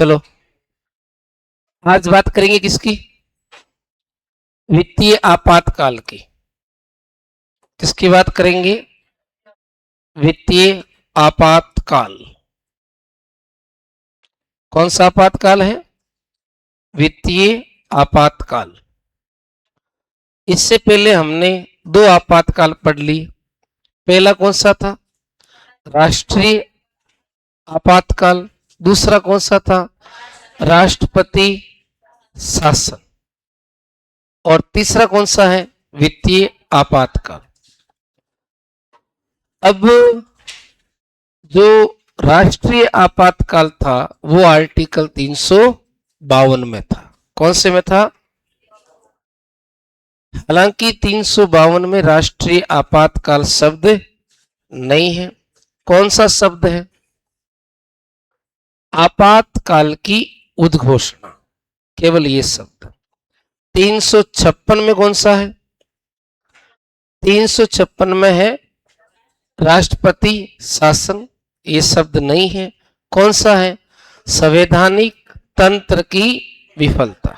चलो आज बात करेंगे किसकी? वित्तीय आपातकाल की। किसकी बात करेंगे? वित्तीय आपातकाल। कौन सा आपातकाल है? वित्तीय आपातकाल। इससे पहले हमने दो आपातकाल पढ़ ली। पहला कौन सा था? राष्ट्रीय आपातकाल। दूसरा कौन सा था? राष्ट्रपति शासन। और तीसरा कौन सा है? वित्तीय आपातकाल। अब जो राष्ट्रीय आपातकाल था वो आर्टिकल 352 में था। कौन से में था? हालांकि 352 में राष्ट्रीय आपातकाल शब्द नहीं है। कौन सा शब्द है? आपातकाल की उद्घोषणा, केवल ये शब्द। 356 में कौन सा है? 356 में है राष्ट्रपति शासन, ये शब्द नहीं है। कौन सा है? संवैधानिक तंत्र की विफलता,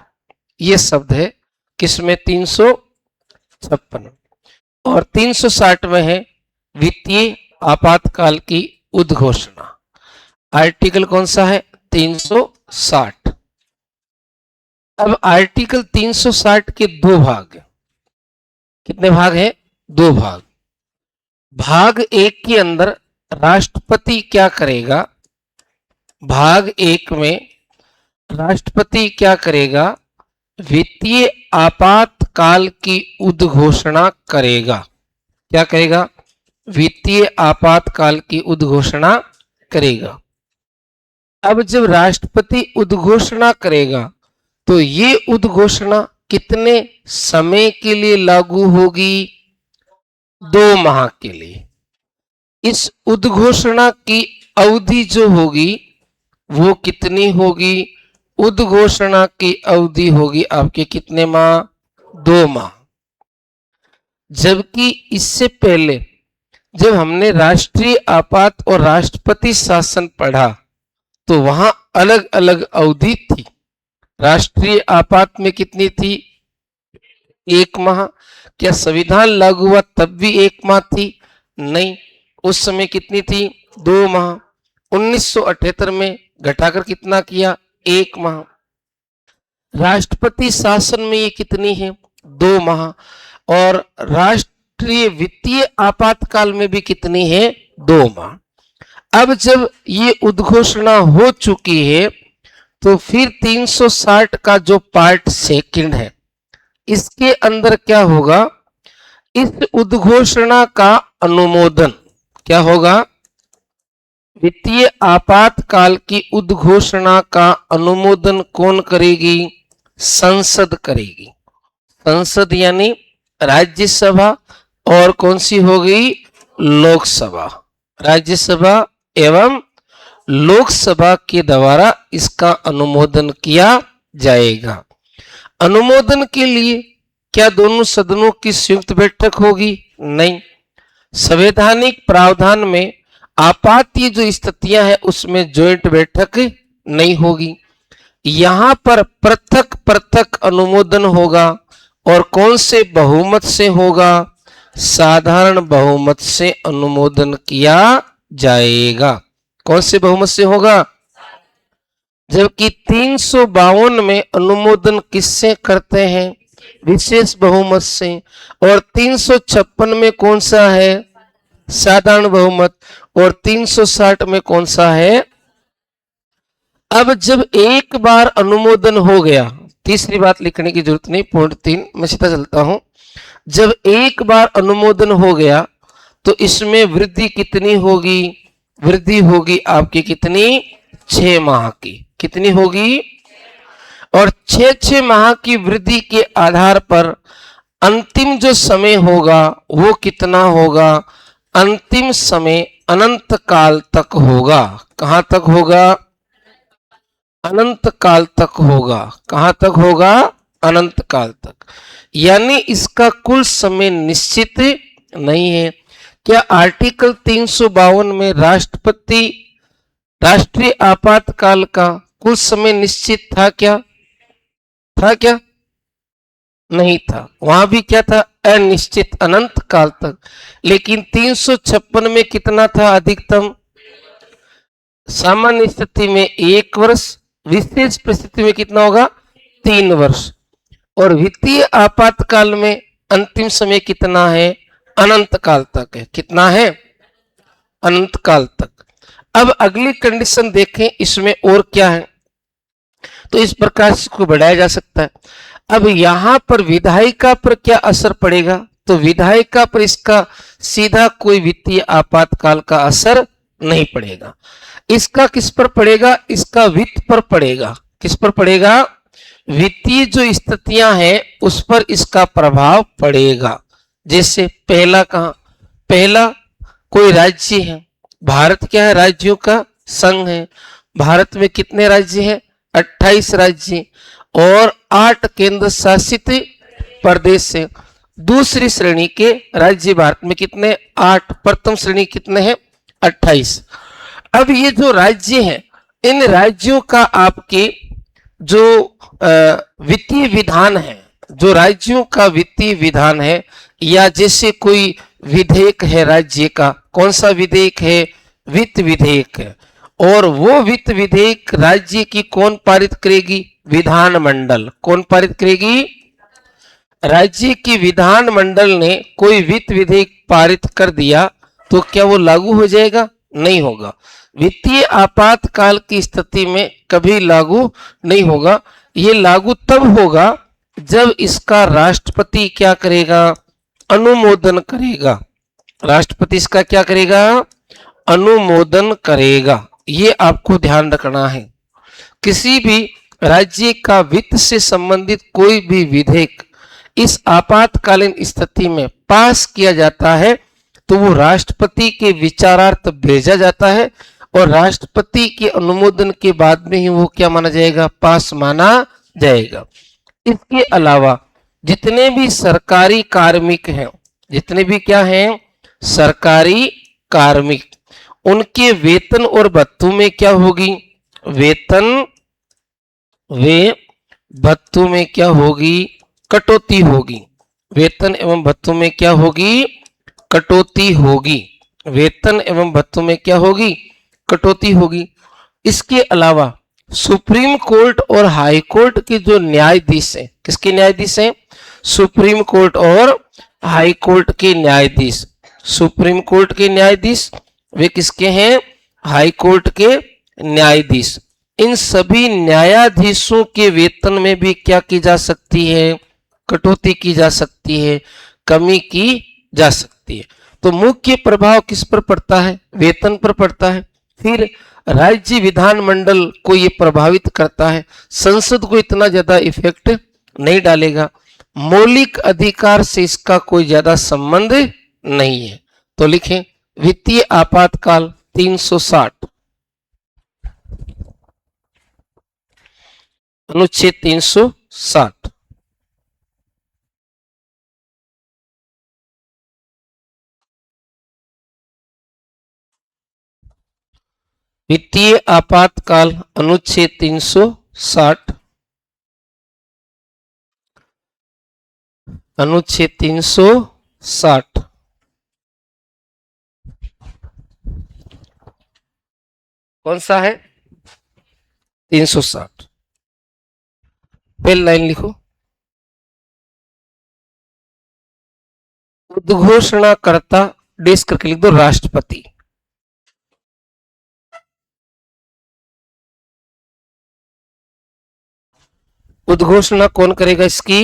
ये शब्द है। किसमें? 356। और 360 में है वित्तीय आपातकाल की उद्घोषणा। आर्टिकल कौन सा है? 360। अब आर्टिकल 360 के दो भाग। कितने भाग हैं? दो भाग। भाग एक के अंदर राष्ट्रपति क्या करेगा? भाग एक में राष्ट्रपति क्या करेगा? वित्तीय आपातकाल की उद्घोषणा करेगा। क्या करेगा? वित्तीय आपातकाल की उद्घोषणा करेगा। अब जब राष्ट्रपति उद्घोषणा करेगा तो ये उद्घोषणा कितने समय के लिए लागू होगी? 2 माह के लिए। इस उद्घोषणा की अवधि जो होगी वो कितनी होगी? उद्घोषणा की अवधि होगी आपके कितने माह? 2 माह। जबकि इससे पहले जब हमने राष्ट्रीय आपात और राष्ट्रपति शासन पढ़ा तो वहां अलग अलग अवधि थी। राष्ट्रीय आपात में कितनी थी? 1 माह। क्या संविधान लागू हुआ तब भी 1 माह थी? नहीं, उस समय कितनी थी? 2 माह। 1978 में घटाकर कितना किया? 1 माह। राष्ट्रपति शासन में ये कितनी है? 2 माह। और राष्ट्रीय वित्तीय आपातकाल में भी कितनी है? 2 माह। अब जब ये उद्घोषणा हो चुकी है तो फिर 360 का जो पार्ट सेकंड है इसके अंदर क्या होगा? इस उद्घोषणा का अनुमोदन क्या होगा? वित्तीय आपातकाल की उद्घोषणा का अनुमोदन कौन करेगी? संसद करेगी। संसद यानी राज्यसभा और कौन सी होगी? लोकसभा। राज्यसभा एवं लोकसभा के द्वारा इसका अनुमोदन किया जाएगा। अनुमोदन के लिए क्या दोनों सदनों की संयुक्त बैठक होगी? नहीं। संवैधानिक प्रावधान में आपातीय जो स्थितियां हैं उसमें ज्वाइंट बैठक नहीं होगी। यहां पर पृथक पृथक अनुमोदन होगा। और कौन से बहुमत से होगा? साधारण बहुमत से अनुमोदन किया जाएगा। कौन से बहुमत से होगा? जबकि 352 में अनुमोदन किससे करते हैं? विशेष बहुमत से। और 356 में कौन सा है? साधारण बहुमत। और 360 में कौन सा है? अब जब एक बार अनुमोदन हो गया, तीसरी बात लिखने की जरूरत नहीं, पॉइंट 3 मैं सीधा चलता हूं। जब एक बार अनुमोदन हो गया तो इसमें वृद्धि कितनी होगी? वृद्धि होगी आपकी कितनी? 6 माह की। कितनी होगी? और 6 माह की वृद्धि के आधार पर अंतिम जो समय होगा वो कितना होगा? अंतिम समय अनंत काल तक होगा। कहां तक होगा? अनंत काल तक होगा। कहां तक होगा? अनंत काल तक। यानी इसका कुल समय निश्चित नहीं है। क्या आर्टिकल 352 में राष्ट्रीय आपातकाल का कुछ समय निश्चित था क्या? था क्या? नहीं था। वहां भी क्या था? अनिश्चित, अनंत काल तक। लेकिन 356 में कितना था अधिकतम? सामान्य स्थिति में 1 वर्ष, विशेष परिस्थिति में कितना होगा? 3 वर्ष। और वित्तीय आपातकाल में अंतिम समय कितना है? अनंत काल तक है। कितना है? अनंत काल तक। अब अगली कंडीशन देखें, इसमें और क्या है। तो इस प्रकार से इसको बढ़ाया जा सकता है। अब यहां पर विधायिका पर क्या असर पड़ेगा? तो विधायिका पर इसका सीधा कोई वित्तीय आपातकाल का असर नहीं पड़ेगा। इसका किस पर पड़ेगा? इसका वित्त पर पड़ेगा। किस पर पड़ेगा? वित्तीय जो स्थितियां हैं उस पर इसका प्रभाव पड़ेगा। जैसे पहला कहां? पहला, कोई राज्य है। भारत क्या है? राज्यों का संघ है। भारत में कितने राज्य हैं? 28 राज्य और 8 केंद्र शासित प्रदेश है। दूसरी श्रेणी के राज्य भारत में कितने? 8। प्रथम श्रेणी कितने हैं? 28। अब ये जो राज्य हैं, इन राज्यों का आपके जो वित्तीय विधान है, जो राज्यों का वित्तीय विधान है, या जैसे कोई विधेयक है राज्य का, कौन सा विधेयक है? वित्त विधेयक है। और वो वित्त विधेयक राज्य की कौन पारित करेगी? विधानमंडल। कौन पारित करेगी? राज्य की विधानमंडल ने कोई वित्त विधेयक पारित कर दिया तो क्या वो लागू हो जाएगा? नहीं होगा। वित्तीय आपातकाल की स्थिति में कभी लागू नहीं होगा। ये लागू तब होगा जब इसका राष्ट्रपति क्या करेगा? अनुमोदन करेगा। राष्ट्रपति इसका क्या करेगा? अनुमोदन करेगा। ये आपको ध्यान रखना है। किसी भी राज्य का वित्त से संबंधित कोई भी विधेयक इस आपातकालीन स्थिति में पास किया जाता है तो वो राष्ट्रपति के विचारार्थ भेजा जाता है और राष्ट्रपति के अनुमोदन के बाद में ही वो क्या माना जाएगा? पास माना जाएगा। इसके अलावा जितने भी सरकारी कार्मिक हैं, जितने भी क्या हैं? सरकारी कार्मिक, उनके वेतन और भत्तों में क्या होगी? वेतन वे भत्तों में क्या होगी? कटौती होगी। वेतन एवं भत्तों में क्या होगी? कटौती होगी। वेतन एवं भत्तों में क्या होगी? कटौती होगी। इसके अलावा सुप्रीम कोर्ट और हाई कोर्ट के जो न्यायाधीश हैं, किसके न्यायाधीश हैं? सुप्रीम कोर्ट और हाई कोर्ट के न्यायाधीश। सुप्रीम कोर्ट के न्यायाधीश वे किसके हैं? हाई कोर्ट के न्यायाधीश। इन सभी न्यायाधीशों के वेतन में भी क्या की जा सकती है? कटौती की जा सकती है, कमी की जा सकती है। तो मुख्य प्रभाव किस पर पड़ता है? वेतन पर पड़ता है। फिर राज्य विधानमंडल को ये प्रभावित करता है, संसद को इतना ज्यादा इफेक्ट नहीं डालेगा। मौलिक अधिकार से इसका कोई ज्यादा संबंध नहीं है। तो लिखें वित्तीय आपातकाल 360, अनुच्छेद 360। वित्तीय आपातकाल अनुच्छेद 360, अनुच्छेद 360 कौन सा है? 360। पहली लाइन लिखो, उद्घोषणाकर्ता डेस्क करके लिख दो राष्ट्रपति। उद्घोषणा कौन करेगा इसकी?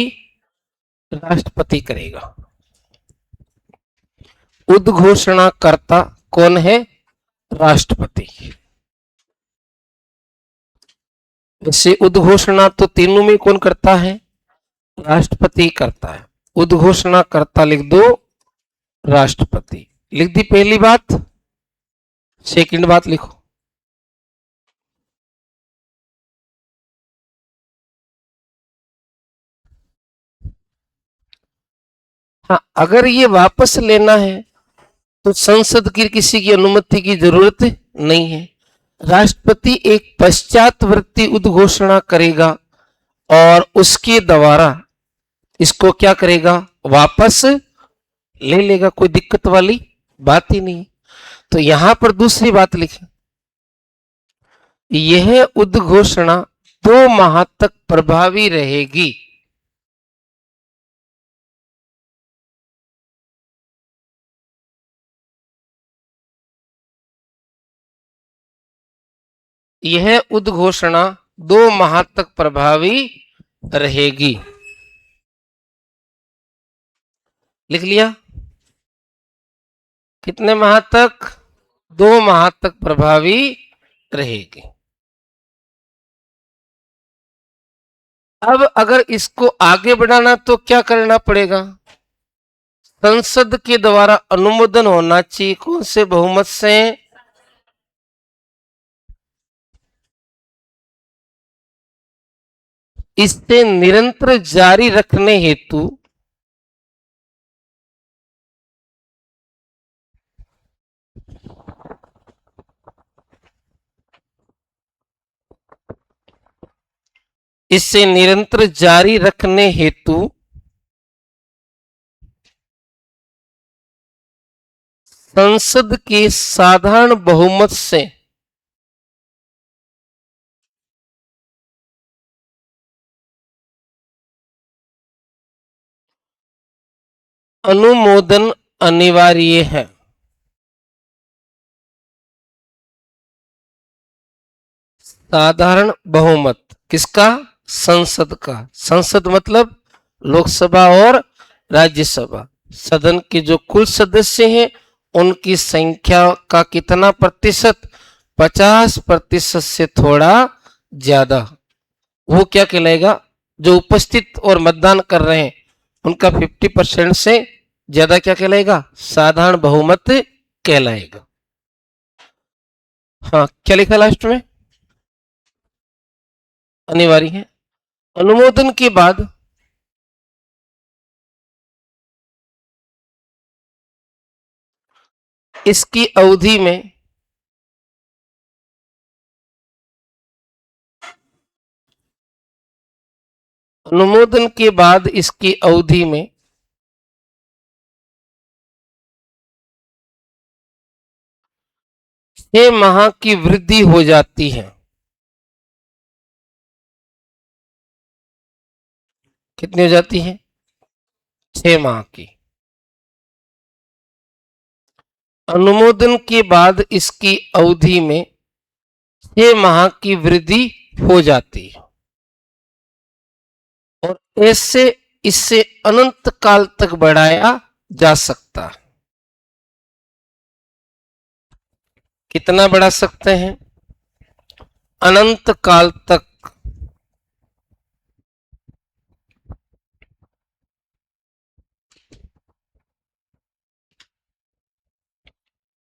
राष्ट्रपति करेगा। उद्घोषणाकर्ता कौन है? राष्ट्रपति। वैसे उद्घोषणा तो तीनों में कौन करता है? राष्ट्रपति करता है। उद्घोषणाकर्ता लिख दो राष्ट्रपति। लिख दी पहली बात। सेकंड बात लिखो, हाँ, अगर ये वापस लेना है तो संसद की किसी की अनुमति की जरूरत नहीं है। राष्ट्रपति एक पश्चातवर्ती उद्घोषणा करेगा और उसके द्वारा इसको क्या करेगा, वापस ले लेगा। कोई दिक्कत वाली बात ही नहीं। तो यहां पर दूसरी बात लिखें, यह उद्घोषणा 2 माह तक प्रभावी रहेगी। यह उद्घोषणा 2 माह तक प्रभावी रहेगी। लिख लिया? कितने माह तक? 2 माह तक प्रभावी रहेगी। अब अगर इसको आगे बढ़ाना तो क्या करना पड़ेगा, संसद के द्वारा अनुमोदन होना चाहिए। कौन से बहुमत से? इसे निरंतर जारी रखने हेतु इसे निरंतर जारी रखने हेतु संसद के साधारण बहुमत से अनुमोदन अनिवार्य है। साधारण बहुमत किसका? संसद का। संसद मतलब लोकसभा और राज्यसभा। सदन के जो कुल सदस्य हैं उनकी संख्या का कितना प्रतिशत? 50% से थोड़ा ज्यादा। वो क्या कहलाएगा? जो उपस्थित और मतदान कर रहे हैं उनका 50% से ज्यादा क्या कहलाएगा? साधारण बहुमत कहलाएगा। हाँ, क्या लिखा लास्ट में? अनिवार्य है। अनुमोदन के बाद इसकी अवधि में अनुमोदन के बाद इसकी अवधि में 6 माह की वृद्धि हो जाती है। कितनी हो जाती है? 6 माह की। अनुमोदन के बाद इसकी अवधि में 6 माह की वृद्धि हो जाती है और ऐसे इससे अनंत काल तक बढ़ाया जा सकता है। कितना बढ़ा सकते हैं? अनंत काल तक।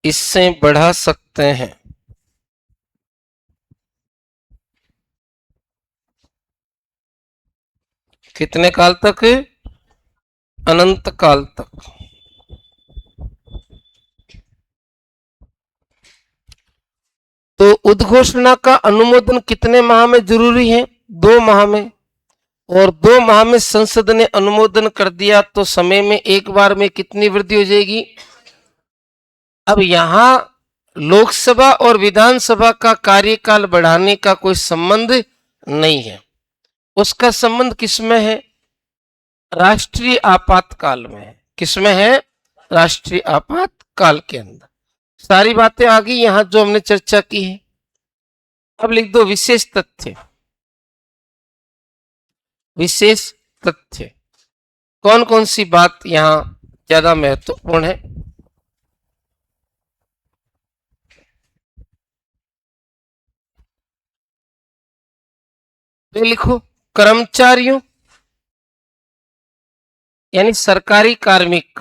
इससे बढ़ा सकते हैं। कितने काल तक? अनंत काल तक। तो उद्घोषणा का अनुमोदन कितने माह में जरूरी है? 2 माह में। और 2 माह में संसद ने अनुमोदन कर दिया तो समय में एक बार में कितनी वृद्धि हो जाएगी? अब यहां लोकसभा और विधानसभा का कार्यकाल बढ़ाने का कोई संबंध नहीं है। उसका संबंध किसमें है? राष्ट्रीय आपातकाल में है। किसमें है? राष्ट्रीय आपातकाल के अंदर। सारी बातें आ गई यहां जो हमने चर्चा की है। अब लिख दो विशेष तथ्य। विशेष तथ्य कौन कौन सी बात यहां ज्यादा महत्वपूर्ण है? तो लिखो, कर्मचारियों यानी सरकारी कार्मिक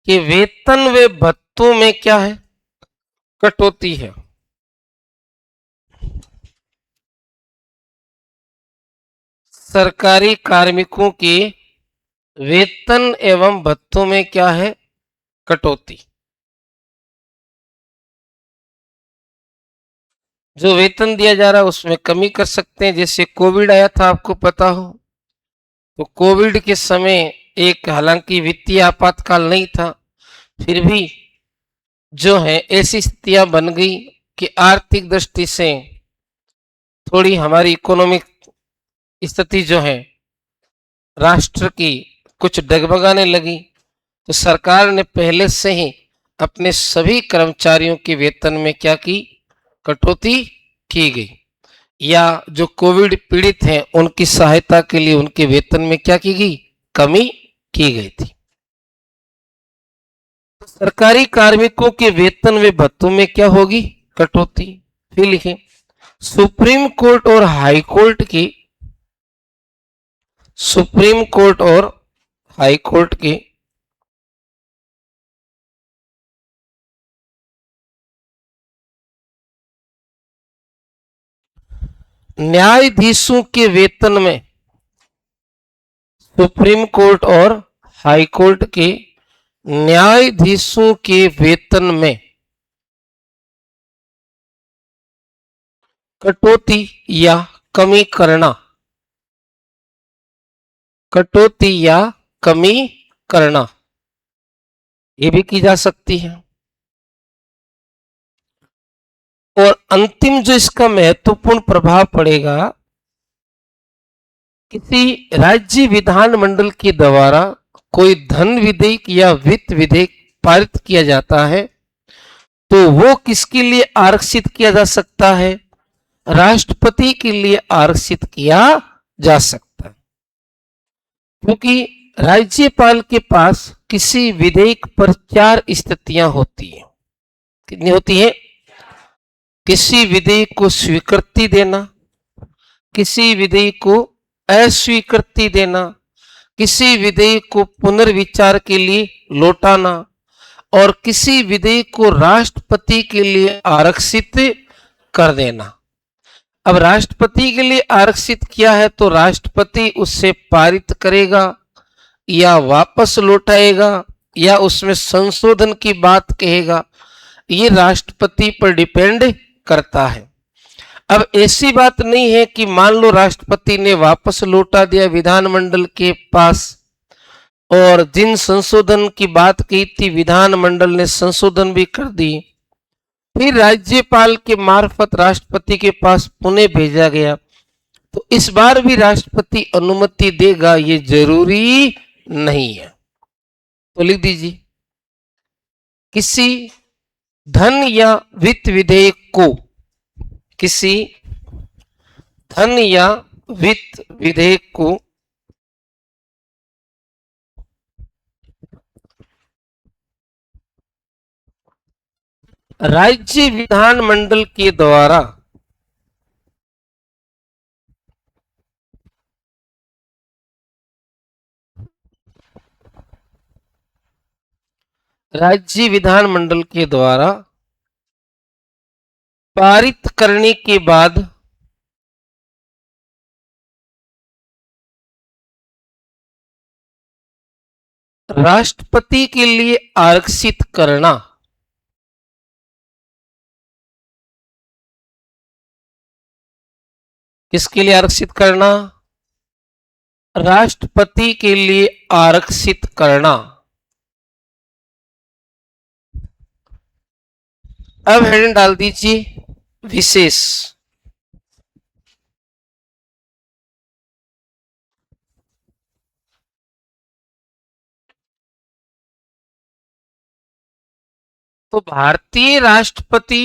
के वेतन व भत्तों में क्या है? कटौती है। सरकारी कार्मिकों के वेतन एवं भत्तों में क्या है? कटौती। जो वेतन दिया जा रहा है उसमें कमी कर सकते हैं। जैसे कोविड आया था, आपको पता हो, तो कोविड के समय एक, हालांकि वित्तीय आपातकाल नहीं था, फिर भी जो है ऐसी स्थितियां बन गई कि आर्थिक दृष्टि से थोड़ी हमारी इकोनॉमिक स्थिति जो है राष्ट्र की कुछ डगमगाने लगी। तो सरकार ने पहले से ही अपने सभी कर्मचारियों के वेतन में क्या की, कटौती की गई। या जो कोविड पीड़ित हैं उनकी सहायता के लिए उनके वेतन में क्या की गई, कमी की गई थी। सरकारी कार्मिकों के वेतन व भत्तों में क्या होगी, कटौती। फिर लिखें, सुप्रीम कोर्ट और हाई कोर्ट की, सुप्रीम कोर्ट और हाई कोर्ट के न्यायाधीशों के वेतन में, सुप्रीम कोर्ट और हाई कोर्ट के न्यायाधीशों के वेतन में कटौती या कमी करना, कटौती या कमी करना, ये भी की जा सकती है। और अंतिम जो इसका महत्वपूर्ण प्रभाव पड़ेगा, किसी राज्य विधानमंडल के द्वारा कोई धन विधेयक या वित्त विधेयक पारित किया जाता है तो वो किसके लिए आरक्षित किया जा सकता है, राष्ट्रपति के लिए आरक्षित किया जा सकता है। क्योंकि राज्यपाल के पास किसी विधेयक पर 4 स्थितियां होती हैं। कितनी होती है, किसी विधेयक को स्वीकृति देना, किसी विधेयक को अस्वीकृति देना, किसी विधेयक को पुनर्विचार के लिए लौटाना और किसी विधेयक को राष्ट्रपति के लिए आरक्षित कर देना। अब राष्ट्रपति के लिए आरक्षित किया है तो राष्ट्रपति उससे पारित करेगा या वापस लौटाएगा या उसमें संशोधन की बात कहेगा, ये राष्ट्रपति पर डिपेंड करता है। अब ऐसी बात नहीं है कि मान लो राष्ट्रपति ने वापस लौटा दिया विधानमंडल के पास और जिन संशोधन की बात की थी विधानमंडल ने संशोधन भी कर दी, फिर राज्यपाल के मार्फत राष्ट्रपति के पास पुनः भेजा गया, तो इस बार भी राष्ट्रपति अनुमति देगा, ये जरूरी नहीं है। तो लिख दीजिए, किसी धन या वित्त विधेयक को, किसी धन या वित्त विधेयक को राज्य विधानमंडल के द्वारा राज्य विधानमंडल के द्वारा पारित करने के बाद राष्ट्रपति के लिए आरक्षित करना, किसके लिए आरक्षित करना, राष्ट्रपति के लिए आरक्षित करना। अब हेडिंग डाल दीजिए विशेष। तो भारतीय राष्ट्रपति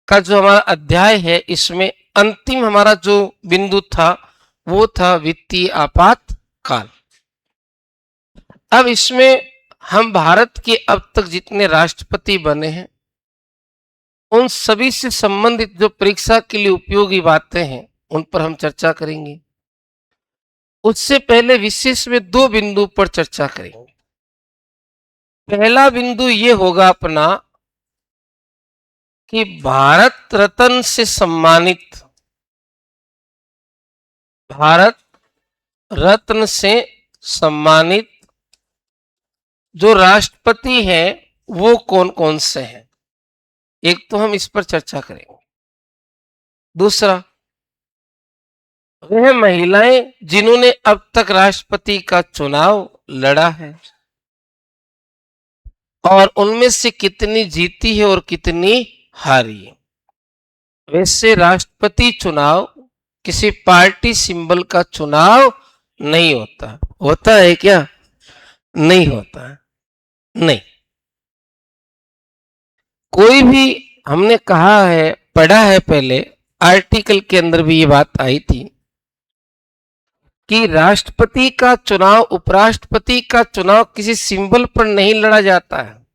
का जो हमारा अध्याय है इसमें अंतिम हमारा जो बिंदु था वो था वित्तीय आपातकाल। अब इसमें हम भारत के अब तक जितने राष्ट्रपति बने हैं उन सभी से संबंधित जो परीक्षा के लिए उपयोगी बातें हैं उन पर हम चर्चा करेंगे। उससे पहले विशेष में 2 बिंदु पर चर्चा करेंगे। पहला बिंदु ये होगा अपना कि भारत रत्न से सम्मानित, भारत रत्न से सम्मानित जो राष्ट्रपति हैं वो कौन कौन से हैं, एक तो हम इस पर चर्चा करेंगे। दूसरा, वह महिलाएं जिन्होंने अब तक राष्ट्रपति का चुनाव लड़ा है और उनमें से कितनी जीती है और कितनी हारी है। वैसे राष्ट्रपति चुनाव किसी पार्टी सिंबल का चुनाव नहीं होता, होता है क्या? नहीं होता है, नहीं। कोई भी, हमने कहा है, पढ़ा है पहले, आर्टिकल के अंदर भी ये बात आई थी कि राष्ट्रपति का चुनाव, उपराष्ट्रपति का चुनाव किसी सिंबल पर नहीं लड़ा जाता है।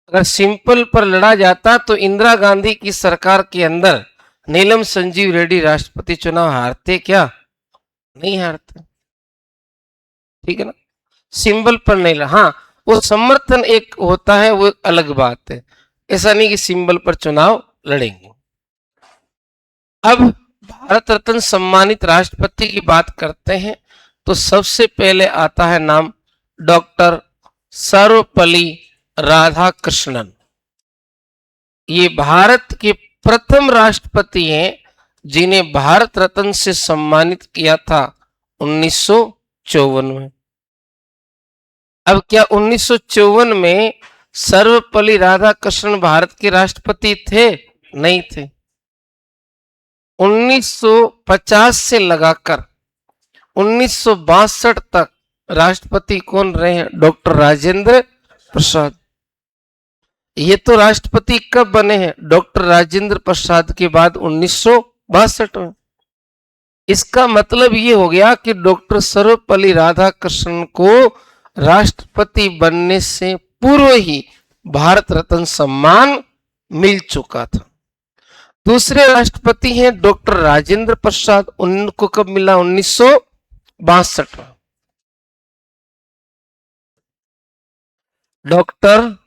अगर सिंपल पर लड़ा जाता तो इंदिरा गांधी की सरकार के अंदर नीलम संजीव रेड्डी राष्ट्रपति चुनाव हारते क्या? नहीं हारते। ठीक है ना? सिंबल पर नहीं लड़ा, हाँ, वो समर्थन एक होता है, वो अलग बात है। ऐसा नहीं कि सिंबल पर चुनाव लड़ेंगे। अब भारत रत्न सम्मानित राष्ट्रपति की बात करते हैं तो सबसे पहले आता है नाम डॉक्टर सर्वपल्ली राधाकृष्णन। ये भारत के प्रथम राष्ट्रपति हैं जिन्हें भारत रत्न से सम्मानित किया था 1954 में। अब क्या 1954 में सर्वपल्ली राधाकृष्णन भारत के राष्ट्रपति थे? नहीं थे। 1950 से लगाकर 1962 तक राष्ट्रपति कौन रहे हैं? डॉक्टर राजेंद्र प्रसाद। ये तो राष्ट्रपति कब बने हैं? डॉक्टर राजेंद्र प्रसाद के बाद 1962 में। इसका मतलब ये हो गया कि डॉक्टर सर्वपल्ली राधाकृष्णन को राष्ट्रपति बनने से पूर्व ही भारत रत्न सम्मान मिल चुका था। दूसरे राष्ट्रपति हैं डॉक्टर राजेंद्र प्रसाद, उनको कब मिला? 1962 में। डॉक्टर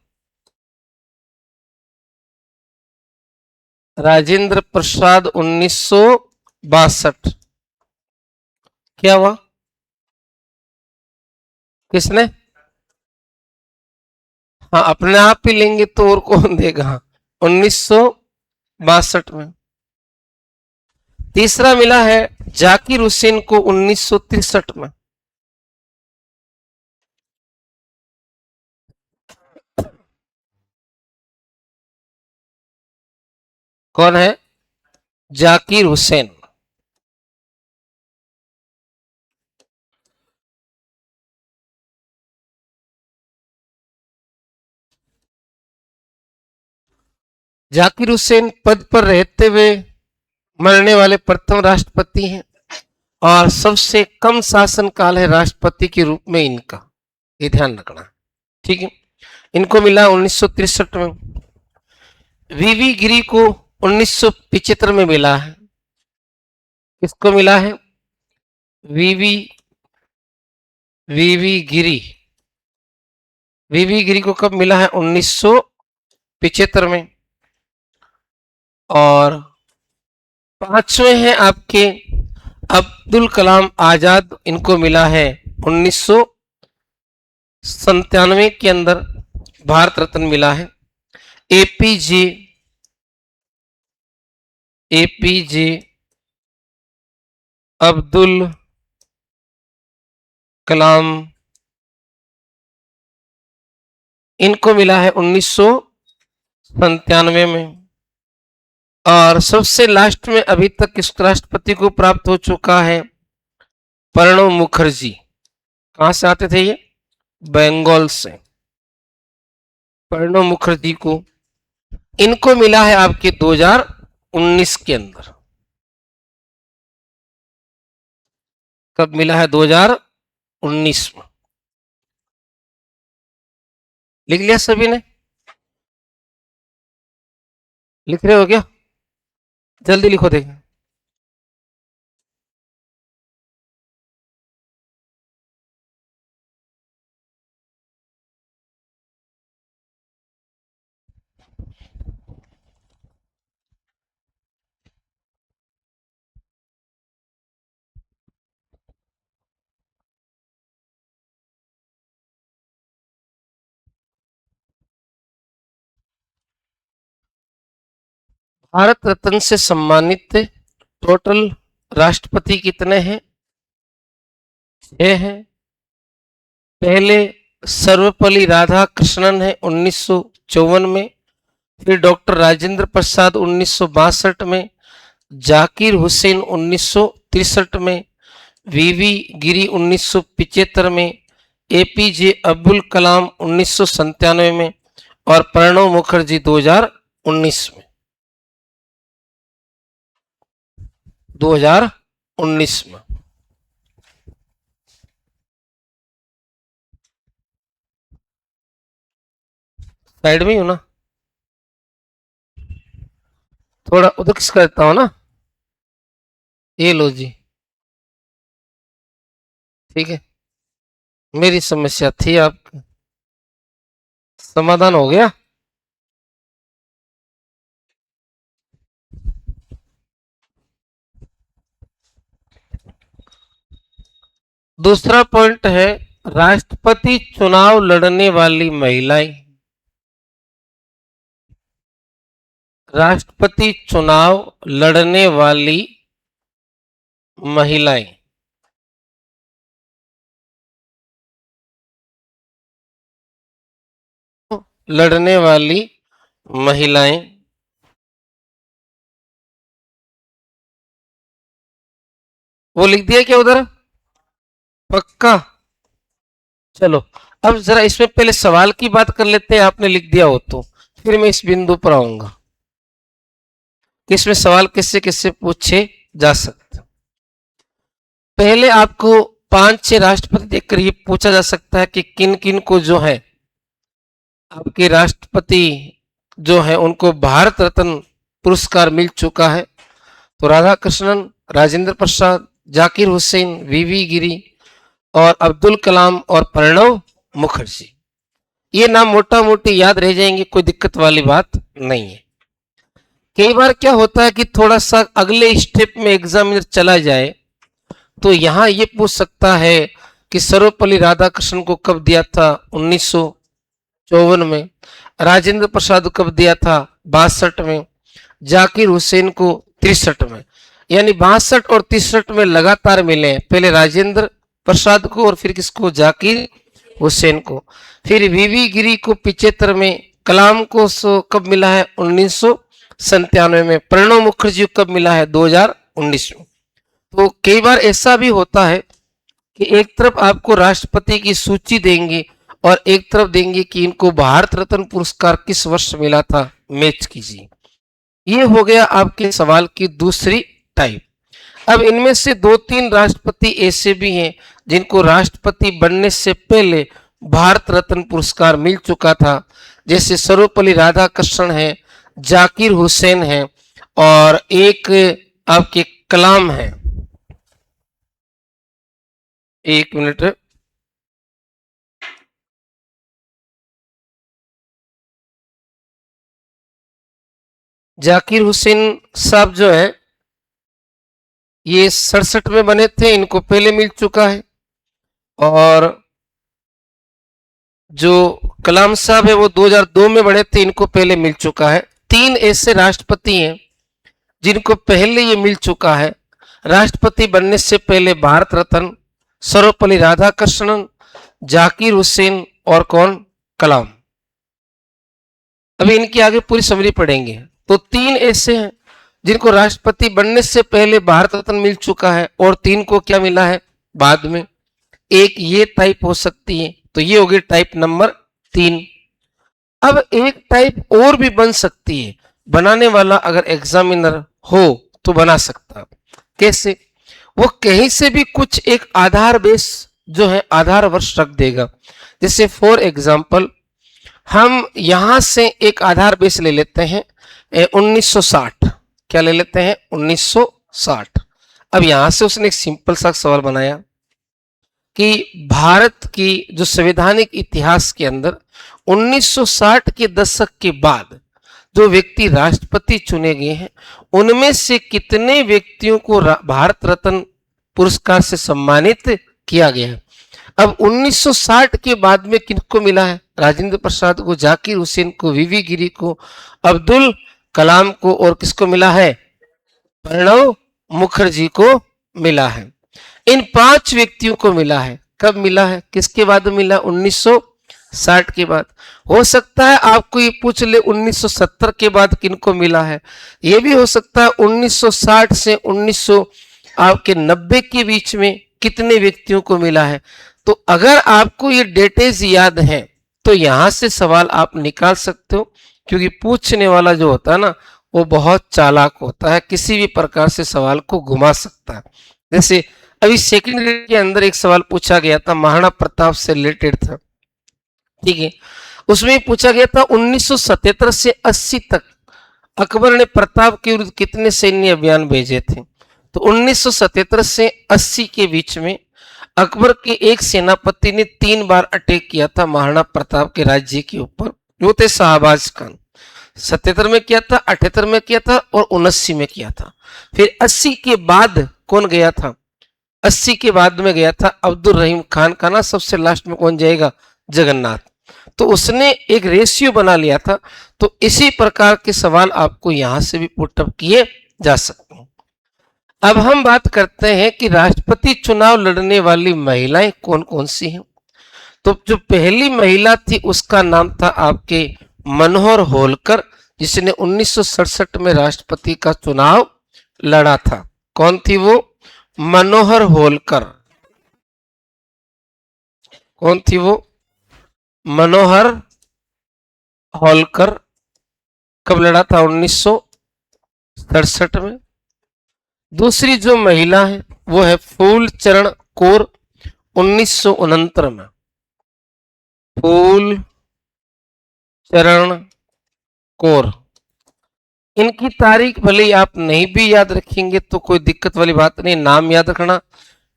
राजेंद्र प्रसाद 1962। क्या हुआ? किसने? हाँ, अपने आप ही लेंगे तो और कौन देगा? 1962 में। तीसरा मिला है जाकिर हुसैन को 1963 में। कौन है? जाकिर हुसैन। जाकिर हुसैन पद पर रहते हुए मरने वाले प्रथम राष्ट्रपति हैं और सबसे कम शासन काल है राष्ट्रपति के रूप में इनका, ये ध्यान रखना। ठीक है, इनको मिला 1963 में। वीवी गिरी को 1975 में मिला है। किसको मिला है? वीवी वीवी गिरी। वीवी गिरी को कब मिला है? 1975 में। और पांचवें हैं आपके अब्दुल कलाम आजाद, इनको मिला है 1997 के अंदर भारत रत्न मिला है। एपीजे एपीजे अब्दुल कलाम, इनको मिला है 1997 में। और सबसे लास्ट में अभी तक किस राष्ट्रपति को प्राप्त हो चुका है? प्रणब मुखर्जी। कहां से आते थे ये? बंगाल से। प्रणब मुखर्जी को, इनको मिला है आपके 2019 के अंदर। कब मिला है? 2019 में। लिख लिया सभी ने? लिख रहे हो क्या? जल्दी लिखो देखें। भारत रत्न से सम्मानित टोटल राष्ट्रपति कितने हैं? 6 हैं। पहले सर्वपल्ली राधाकृष्णन है 1954 में, फिर डॉक्टर राजेंद्र प्रसाद 1962 में, जाकिर हुसैन 1963 में, वीवी गिरी 1975 में, एपीजे अब्दुल कलाम 1997 में और प्रणब मुखर्जी 2019 में। 2019 में। साइड में ही हो ना, थोड़ा उधर किस करता हूं ना, ये लो जी, ठीक है। मेरी समस्या थी, आप समाधान हो गया। दूसरा पॉइंट है राष्ट्रपति चुनाव लड़ने वाली महिलाएं। राष्ट्रपति चुनाव लड़ने वाली महिलाएं। लड़ने वाली महिलाएं। वो लिख दिया क्या उधर? पक्का? चलो अब जरा इसमें पहले सवाल की बात कर लेते हैं, आपने लिख दिया हो तो फिर मैं इस बिंदु पर आऊंगा कि इसमें सवाल किससे किससे पूछे जा सकते। पहले आपको 5-6 राष्ट्रपति देखकर ये पूछा जा सकता है कि किन किन को जो है आपके राष्ट्रपति जो है उनको भारत रत्न पुरस्कार मिल चुका है। तो राधाकृष्णन, राजेंद्र प्रसाद, जाकिर हुसैन, वीवी गिरी और अब्दुल कलाम और प्रणब मुखर्जी। ये नाम मोटा मोटी याद रह जाएंगे, कोई दिक्कत वाली बात नहीं है। कई बार क्या होता है कि थोड़ा सा अगले स्टेप में एग्जामिनर चला जाए तो यहां ये पूछ सकता है कि सर्वपल्ली राधाकृष्णन को कब दिया था? 1954 में। राजेंद्र प्रसाद को कब दिया था? 62 में। जाकिर हुसैन को 63 में। यानी 62 और 63 में लगातार मिले, पहले राजेंद्र प्रसाद को और फिर किसको? जाकिर हुसैन को। फिर वीवी गिरी को 75 में, कलाम को कब मिला है? 1997 में। प्रणब मुखर्जी को कब मिला है? 2019 में। तो कई बार ऐसा भी होता है कि एक तरफ आपको राष्ट्रपति की सूची देंगे और एक तरफ देंगे कि इनको भारत रत्न पुरस्कार किस वर्ष मिला था, मैच कीजिए। ये हो गया आपके सवाल की दूसरी टाइप। अब इनमें से 2-3 राष्ट्रपति ऐसे भी हैं जिनको राष्ट्रपति बनने से पहले भारत रत्न पुरस्कार मिल चुका था, जैसे सर्वपल्ली राधाकृष्णन है, जाकिर हुसैन है और एक आपके कलाम है। एक मिनट, जाकिर हुसैन साहब जो है ये 67 में बने थे, इनको पहले मिल चुका है। और जो कलाम साहब है वो 2002 में बने थे, इनको पहले मिल चुका है। 3 ऐसे राष्ट्रपति हैं जिनको पहले ये मिल चुका है राष्ट्रपति बनने से पहले भारत रत्न, सर्वपल्ली राधाकृष्णन, जाकिर हुसैन और कौन? कलाम। अभी इनकी आगे पूरी समरी पढ़ेंगे। तो 3 ऐसे हैं जिनको राष्ट्रपति बनने से पहले भारत रत्न मिल चुका है और 3 को क्या मिला है? बाद में। एक ये टाइप हो सकती है, तो ये होगी टाइप नंबर 3। अब एक टाइप और भी बन सकती है, बनाने वाला अगर एग्जामिनर हो तो बना सकता। कैसे? वो कहीं से भी कुछ एक आधार बेस जो है आधार वर्ष रख देगा। जैसे फॉर एग्जाम्पल हम यहां से एक आधार बेस ले लेते हैं 1960। क्या ले लेते हैं? 1960। अब यहां से उसने एक सिंपल सा सवाल बनाया कि भारत की जो संवैधानिक इतिहास के अंदर 1960 के दशक के बाद जो व्यक्ति राष्ट्रपति चुने गए हैं उनमें से कितने व्यक्तियों को भारत रत्न पुरस्कार से सम्मानित किया गया है। अब 1960 के बाद में किनको मिला है? राजेंद्र प्रसाद को, जाकिर हुसैन को, वीवी गिरी को, अब्दुल कलाम को और किसको मिला है? प्रणब मुखर्जी को मिला है। इन 5 व्यक्तियों को मिला है। कब मिला है? किसके बाद मिला? 1960 के बाद। हो सकता है आपको ये पूछ ले 1970 के बाद किनको मिला है, ये भी हो सकता है 1960 से 1990 के बीच में कितने व्यक्तियों को मिला है। तो अगर आपको ये डेटेज याद है तो यहां से सवाल आप निकाल सकते हो, क्योंकि पूछने वाला जो होता है ना वो बहुत चालाक होता है, किसी भी प्रकार से सवाल को घुमा सकता है। जैसे अभी सेकंड ग्रेड के अंदर एक सवाल पूछा गया था, महाराणा प्रताप से रिलेटेड था, ठीक है। उसमें पूछा गया था 1977 से 80 तक अकबर ने प्रताप के विरुद्ध कितने सैन्य अभियान भेजे थे। तो 1977 से 80 के बीच में अकबर के एक सेनापति ने 3 बार अटैक किया था महाराणा प्रताप के राज्य के ऊपर, वो थे शाहबाज खान। 77 में किया था, 78 में किया था और 79 में किया था। फिर 80 के बाद कौन गया था? 80 के बाद में गया था अब्दुल रहीम खान का ना, सबसे लास्ट में कौन जाएगा? जगन्नाथ। तो उसने एक रेशियो बना लिया था। तो इसी प्रकार के सवाल आपको यहां से भी पुटअप किए जा सकते हैं। अब हम बात करते हैं कि राष्ट्रपति चुनाव लड़ने वाली महिलाएं कौन कौन सी हैं। तो जो पहली महिला थी उसका नाम था आपके मनोहर होलकर, जिसने 1967 में राष्ट्रपति का चुनाव लड़ा था। कौन थी वो? मनोहर होलकर। कौन थी वो? मनोहर होलकर। कब लड़ा था? 1967 में। दूसरी जो महिला है वो है फूल चरण कौर, 1969 में। फूल चरण कौर। इनकी तारीख भले ही आप नहीं भी याद रखेंगे तो कोई दिक्कत वाली बात नहीं, नाम याद रखना।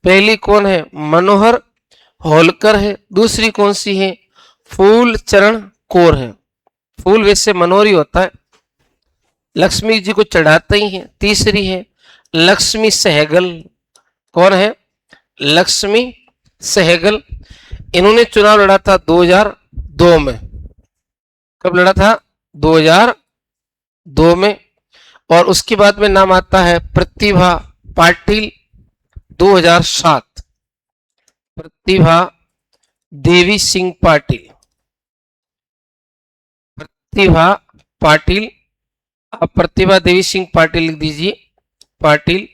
पहली कौन है? मनोहर होलकर है। दूसरी कौन सी है? फूल चरण कौर है। फूल वैसे मनोहर ही होता है, लक्ष्मी जी को चढ़ाते ही है। तीसरी है लक्ष्मी सहगल। कौन है? लक्ष्मी सहगल। इन्होंने चुनाव लड़ा था 2002 में। कब लड़ा था? 2002 में। और उसके बाद में नाम आता है प्रतिभा पाटिल, 2007। प्रतिभा देवी सिंह पाटिल। प्रतिभा पाटिल, आप प्रतिभा देवी सिंह पाटिल लिख दीजिए, पाटिल।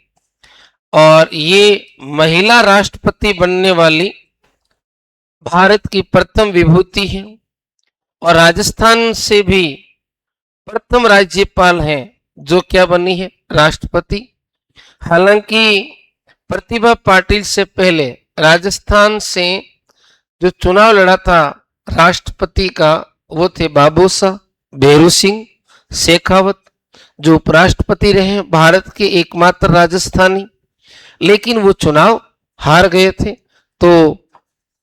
और ये महिला राष्ट्रपति बनने वाली भारत की प्रथम विभूति है और राजस्थान से भी प्रथम राज्यपाल हैं जो क्या बनी है? राष्ट्रपति। हालांकि प्रतिभा पाटिल से पहले राजस्थान से जो चुनाव लड़ा था राष्ट्रपति का वो थे बाबू शाह, भैरू सिंह शेखावत, जो उपराष्ट्रपति रहे भारत के एकमात्र राजस्थानी, लेकिन वो चुनाव हार गए थे। तो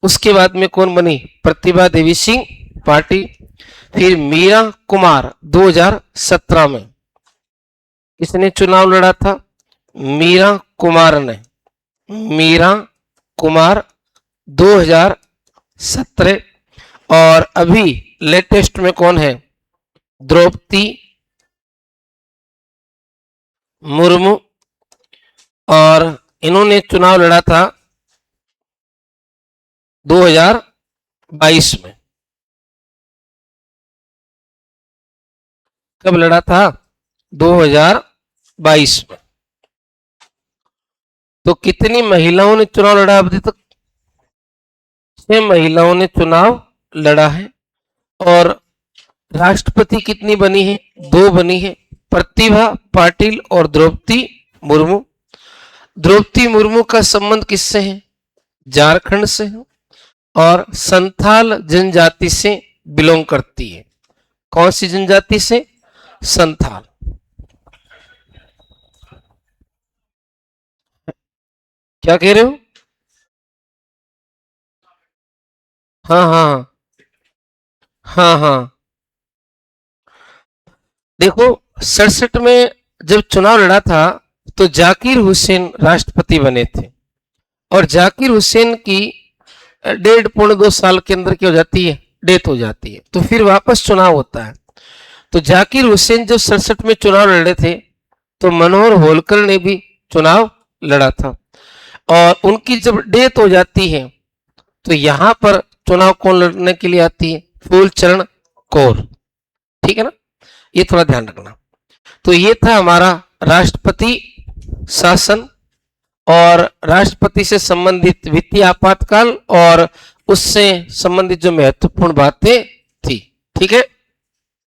उसके बाद में कौन बनी? प्रतिभा देवी सिंह पाटिल। फिर मीरा कुमार 2017 में। किसने चुनाव लड़ा था? मीरा कुमार ने। मीरा कुमार 2017। और अभी लेटेस्ट में कौन है? द्रौपदी मुर्मू। और इन्होंने चुनाव लड़ा था 2022 में। कब लड़ा था? 2022 में। तो कितनी महिलाओं ने चुनाव लड़ा अभी तक? 6 महिलाओं ने चुनाव लड़ा है। और राष्ट्रपति कितनी बनी है? 2 बनी है, प्रतिभा पाटिल और द्रौपदी मुर्मू। द्रौपदी मुर्मू का संबंध किससे है? झारखंड से है और संथाल जनजाति से बिलोंग करती है। कौन सी जनजाति से? संथाल। क्या कह रहे हो? हाँ हाँ हाँ हाँ। देखो 67 में जब चुनाव लड़ा था तो जाकिर हुसैन राष्ट्रपति बने थे और जाकिर हुसैन की 1.5 पौने 2 साल के अंदर क्या हो जाती है? डेथ हो जाती है। तो फिर वापस चुनाव होता है। तो जाकिर हुसैन जब 67 में चुनाव लड़े थे तो मनोहर होलकर ने भी चुनाव लड़ा था, और उनकी जब डेथ हो जाती है तो यहां पर चुनाव कौन लड़ने के लिए आती है? फूलचरण कौर। ठीक है ना, ये थोड़ा ध्यान रखना। तो ये था हमारा राष्ट्रपति शासन और राष्ट्रपति से संबंधित वित्तीय आपातकाल और उससे संबंधित जो महत्वपूर्ण बातें थी। ठीक है।